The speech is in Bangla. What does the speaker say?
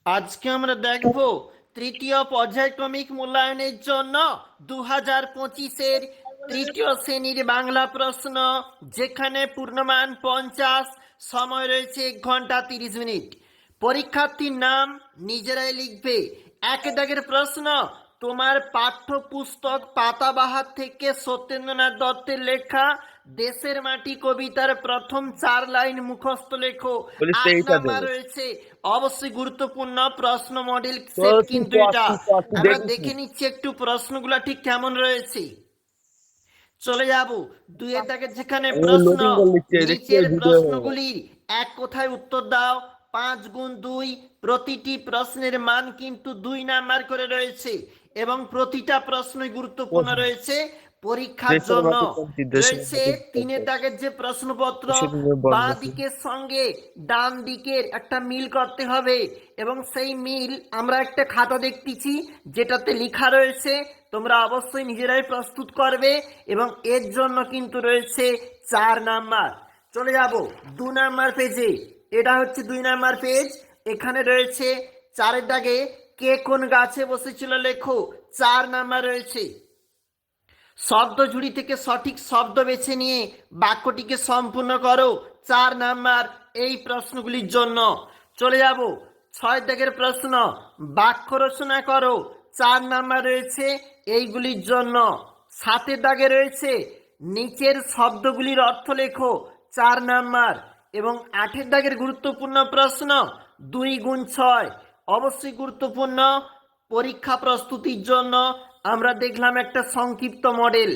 আজকে আমরা দেখব তৃতীয় পর্যায়ক্রমিক মূল্যায়নের জন্য 2025-এর তৃতীয় শ্রেণীর বাংলা প্রশ্ন, যেখানে পূর্ণমান 50, সময় রয়েছে 1 ঘন্টা 30 মিনিট। পরীক্ষার্থীর নাম নিজেরাই লিখবে। এক দাগের প্রশ্ন, তোমার পাঠ্যপুস্তক পাতাবাহার থেকে সত্যেন্দ্রনাথ দত্তের লেখা দেশের মাটি কবিতার প্রথম 4 লাইন মুখস্থ লেখো। 8 নাম্বার রয়েছে অবশ্যই গুরুত্বপূর্ণ প্রশ্ন মডেল সেট, কিন্তু এটা আমরা দেখে নিচ্ছি একটু প্রশ্নগুলো ঠিক কেমন রয়েছে। চলে যাব 2 এর দাগের যেখানে প্রশ্ন, নিচের প্রশ্নগুলির এক কথায় উত্তর দাও। 5 গুণ 2, প্রতিটি প্রশ্নের মান কিন্তু 2 নাম্বার করে রয়েছে এবং প্রতিটা প্রশ্নই গুরুত্বপূর্ণ রয়েছে পরীক্ষার জন্য। রয়েছে 3 এর দাগের যে প্রশ্নপত্র, বাঁ দিকের সঙ্গে ডান দিকের একটা মিল করতে হবে এবং সেই মিল আমরা একটা খাতা দেখতেছি যেটাতে লেখা রয়েছে, তোমরা অবশ্যই নিজেরাই প্রস্তুত করবে এবং এর জন্য কিন্তু রয়েছে 4 নাম্বার। চলে যাব 2 নাম্বার পেজে। এটা হচ্ছে 2 নাম্বার পেজ। এখানে রয়েছে 4 এর দাগে কে কোন গাছে বসেছিল লেখো, 4 নাম্বার রয়েছে। শব্দ ঝুড়ি থেকে সঠিক শব্দ বেছে নিয়ে বাক্যটিকে সম্পূর্ণ করো, 4 নাম্বার এই প্রশ্নগুলির জন্য। চলে যাব 6 দাগের প্রশ্ন, বাক্য রচনা করো, 4 নাম্বার রয়েছে এইগুলির জন্য। 7 দাগে রয়েছে নিচের শব্দগুলির অর্থ লেখো, 4 নাম্বার। এবং 8 দাগের গুরুত্বপূর্ণ প্রশ্ন 2 গুণ 6, অবশ্যই গুরুত্বপূর্ণ পরীক্ষা প্রস্তুতির জন্য। আমরা দেখলাম একটা সংক্ষিপ্ত মডেল।